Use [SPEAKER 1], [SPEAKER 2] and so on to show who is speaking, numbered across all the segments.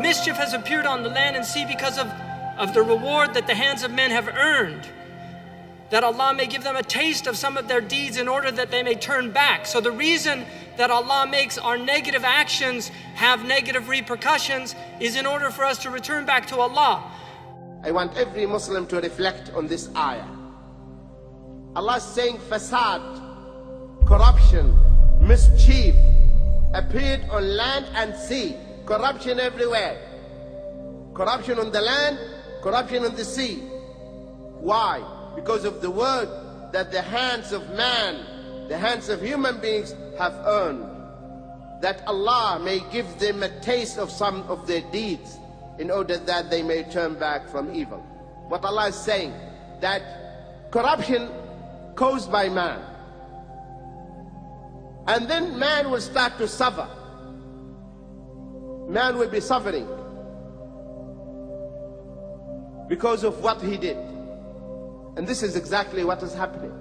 [SPEAKER 1] Mischief has appeared on the land and sea because of the reward that the hands of men have earned, that Allah may give them a taste of some of their deeds in order that they may turn back. So the reason that Allah makes our negative actions have negative repercussions is in order for us to return back to Allah.
[SPEAKER 2] I want every Muslim to reflect on this ayah. Allah is saying fasad, corruption, mischief appeared on land and sea. Corruption everywhere. Corruption on the land, corruption on the sea. Why? Because of the word that the hands of man, the hands of human beings have earned. That Allah may give them a taste of some of their deeds in order that they may turn back from evil. What Allah is saying, that corruption caused by man. And then man will start to suffer. Man will be suffering because of what he did. And this is exactly what is happening.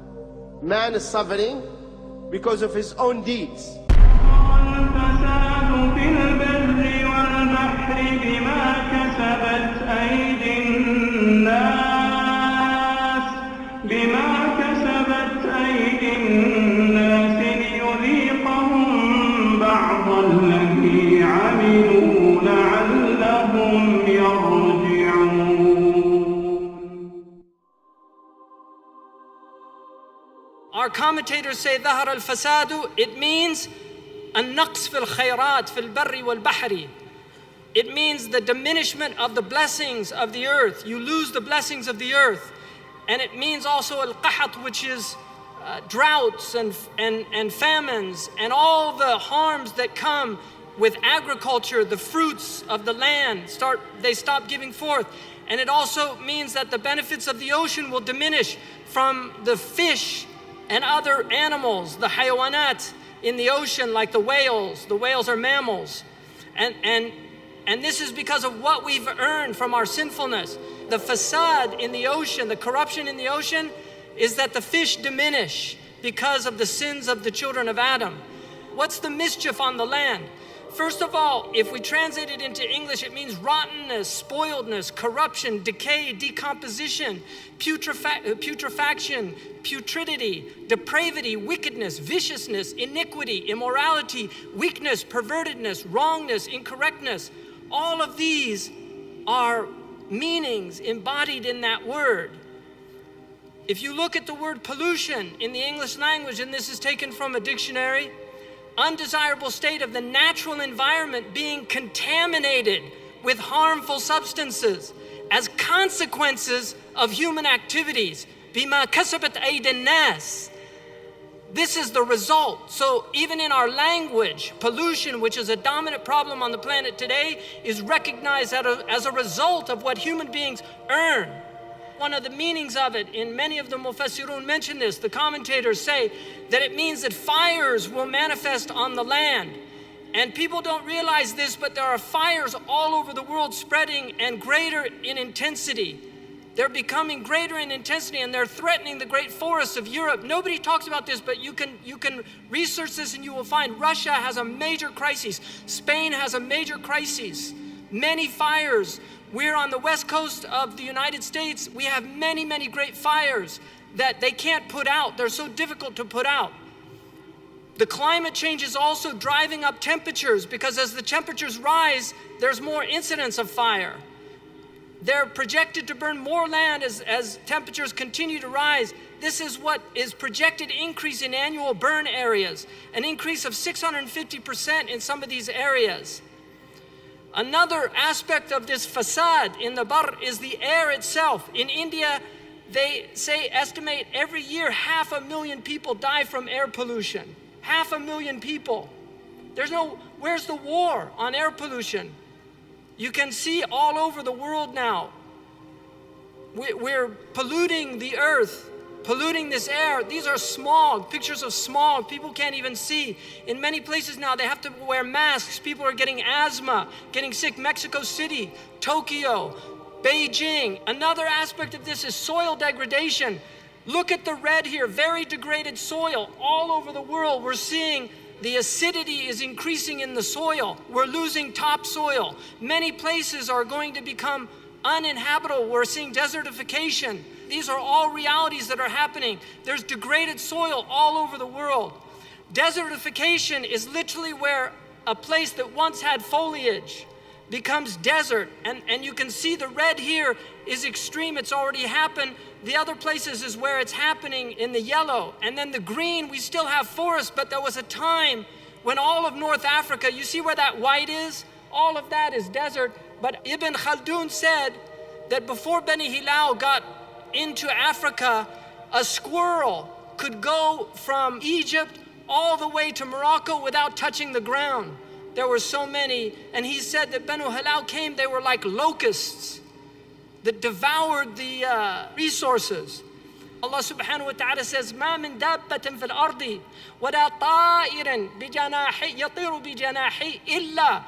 [SPEAKER 2] Man is suffering because of his own deeds.
[SPEAKER 1] Our commentators say ظهر الفساد, it means النقص في الخيرات في البر والبحر. It means the diminishment of the blessings of the earth. You lose the blessings of the earth. And it means also al-qahat, which is droughts and famines and all the harms that come with agriculture. The fruits of the land they stop giving forth. And it also means that the benefits of the ocean will diminish from the fish and other animals, the hayawanat in the ocean, like the whales. The whales are mammals. And this is because of what we've earned from our sinfulness. The fasad in the ocean, the corruption in the ocean, is that the fish diminish because of the sins of the children of Adam. What's the mischief on the land? First of all, if we translate it into English, it means rottenness, spoiledness, corruption, decay, decomposition, putrefaction, putridity, depravity, wickedness, viciousness, iniquity, immorality, weakness, pervertedness, wrongness, incorrectness. All of these are meanings embodied in that word. If you look at the word pollution in the English language, and this is taken from a dictionary, undesirable state of the natural environment being contaminated with harmful substances as consequences of human activities. بما كسبت أيدي الناس. This is the result. So even in our language, pollution, which is a dominant problem on the planet today, is recognized as a result of what human beings earn. One of the meanings of it, in many of the mufassirun mention this, the commentators say that it means that fires will manifest on the land. And people don't realize this, but there are fires all over the world spreading and greater in intensity. They're becoming greater in intensity and they're threatening the great forests of Europe. Nobody talks about this, but you can research this and you will find Russia has a major crisis. Spain has a major crisis. Many fires. We're on the west coast of the United States. We have many, many great fires that they can't put out. They're so difficult to put out. The climate change is also driving up temperatures because as the temperatures rise, there's more incidence of fire. They're projected to burn more land as temperatures continue to rise. This is what is projected increase in annual burn areas, an increase of 650% in some of these areas. Another aspect of this fasad in the bar is the air itself. In India, they estimate every year 500,000 people die from air pollution. 500,000 people. Where's the war on air pollution? You can see all over the world now. We're polluting the earth, polluting this air. These are smog, pictures of smog. People can't even see. In many places now, they have to wear masks. People are getting asthma, getting sick. Mexico City, Tokyo, Beijing. Another aspect of this is soil degradation. Look at the red here, very degraded soil. All over the world, we're seeing The acidity is increasing in the soil. We're losing topsoil. Many places are going to become uninhabitable. We're seeing desertification. These are all realities that are happening. There's degraded soil all over the world. Desertification is literally where a place that once had foliage becomes desert. And you can see the red here is extreme. It's already happened. The other places is where it's happening in the yellow. And then the green, we still have forests, but there was a time when all of North Africa, you see where that white is? All of that is desert. But Ibn Khaldun said that before Bani Hilal got into Africa, a squirrel could go from Egypt all the way to Morocco without touching the ground. There were so many, and he said that Banu Hilal came, they were like locusts that devoured the resources. Allah subhanahu wa ta'ala says, ما من دابة في الأرض ولا طائر بجناحي يطير بجناحي إلا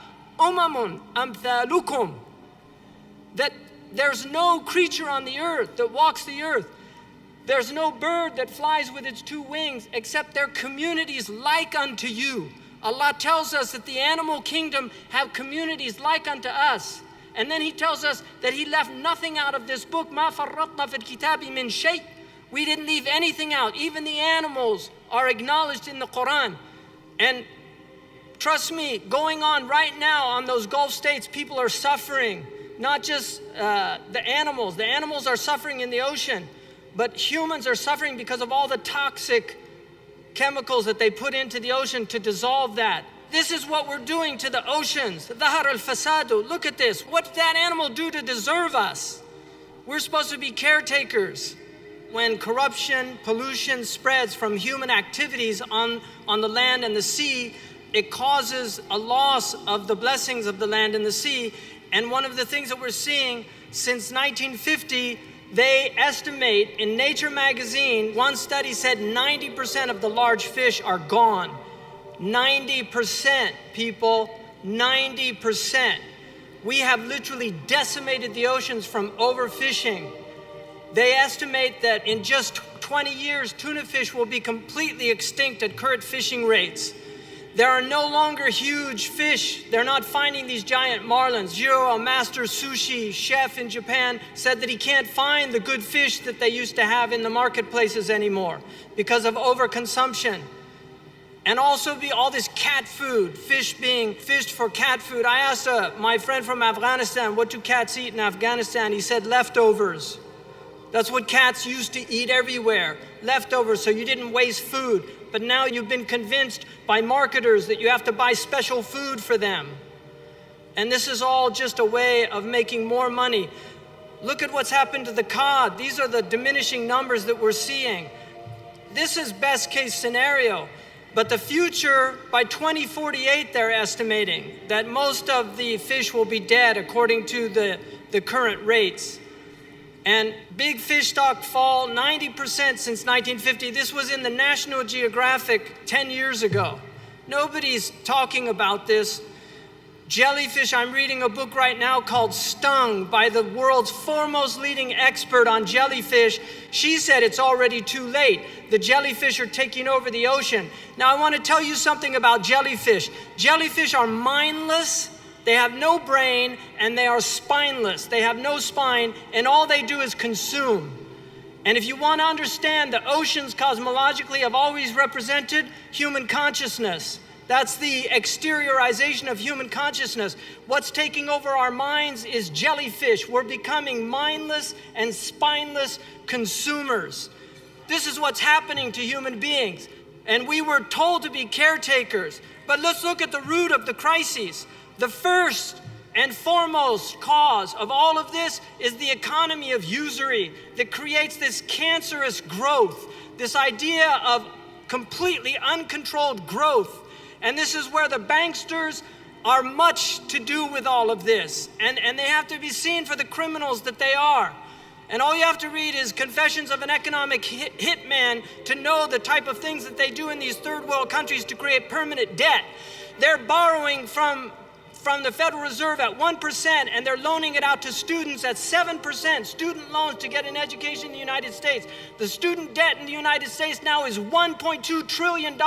[SPEAKER 1] أمثالكم. That there's no creature on the earth that walks the earth. There's no bird that flies with its two wings except their communities like unto you. Allah tells us that the animal kingdom have communities like unto us. And then he tells us that he left nothing out of this book. مَا فَرَّطْنَا فِي الْكِتَابِ مِنْ شَيْءٍ. We didn't leave anything out. Even the animals are acknowledged in the Quran. And trust me, going on right now on those Gulf states, people are suffering. Not just the animals. The animals are suffering in the ocean. But humans are suffering because of all the toxic chemicals that they put into the ocean to dissolve that. This is what we're doing to the oceans. ظهر الفساد. Look at this. What did that animal do to deserve us? We're supposed to be caretakers. When corruption, pollution spreads from human activities on the land and the sea, it causes a loss of the blessings of the land and the sea. And one of the things that we're seeing since 1950, they estimate in Nature magazine, one study said 90% of the large fish are gone. 90%, people, 90%. We have literally decimated the oceans from overfishing. They estimate that in just 20 years, tuna fish will be completely extinct at current fishing rates. There are no longer huge fish. They're not finding these giant marlins. Jiro, a master sushi chef in Japan, said that he can't find the good fish that they used to have in the marketplaces anymore because of overconsumption. And also all this cat food, fish being fished for cat food. I asked my friend from Afghanistan, what do cats eat in Afghanistan? He said leftovers. That's what cats used to eat everywhere, leftovers, so you didn't waste food. But now you've been convinced by marketers that you have to buy special food for them. And this is all just a way of making more money. Look at what's happened to the cod. These are the diminishing numbers that we're seeing. This is best case scenario. But the future, by 2048, they're estimating that most of the fish will be dead according to the current rates. And big fish stock fall 90% since 1950. This was in the National Geographic 10 years ago. Nobody's talking about this. Jellyfish, I'm reading a book right now called Stung by the world's foremost leading expert on jellyfish. She said it's already too late. The jellyfish are taking over the ocean. Now I want to tell you something about jellyfish. Jellyfish are mindless. They have no brain, and they are spineless. They have no spine, and all they do is consume. And if you want to understand, the oceans cosmologically have always represented human consciousness. That's the exteriorization of human consciousness. What's taking over our minds is jellyfish. We're becoming mindless and spineless consumers. This is what's happening to human beings. And we were told to be caretakers. But let's look at the root of the crises. The first and foremost cause of all of this is the economy of usury that creates this cancerous growth, this idea of completely uncontrolled growth. And this is where the banksters are much to do with all of this. And they have to be seen for the criminals that they are. And all you have to read is Confessions of an Economic Hitman to know the type of things that they do in these third world countries to create permanent debt. They're borrowing from from the Federal Reserve at 1%, and they're loaning it out to students at 7%, student loans to get an education in the United States. The student debt in the United States now is $1.2 trillion.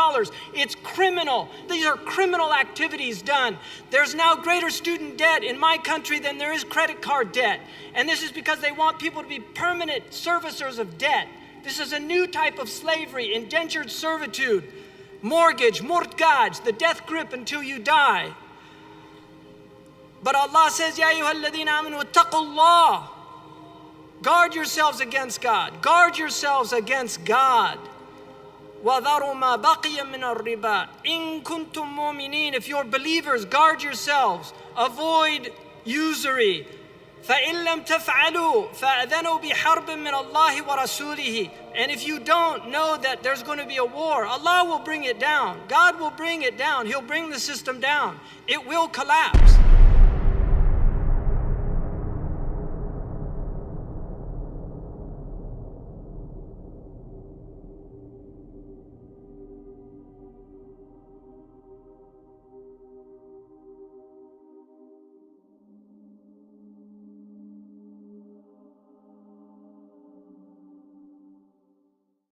[SPEAKER 1] It's criminal. These are criminal activities done. There's now greater student debt in my country than there is credit card debt. And this is because they want people to be permanent servicers of debt. This is a new type of slavery, indentured servitude, mortgage, the death grip until you die. But Allah says, Ya ayyuhalladhina amanu wattaqullah. Guard yourselves against God. Guard yourselves against God. وَذَرُوا مَا بَقِيَ مِنَ الرِّبَا إِن كُنتُم مُؤْمِنِينَ. If you're believers, guard yourselves. Avoid usury. فَإِن لَمْ تَفْعَلُوا فَأَذَنُوا بِحَرْبٍ مِّنَ اللَّهِ وَرَسُولِهِ. And if you don't know that there's going to be a war, Allah will bring it down. God will bring it down. He'll bring the system down. It will collapse.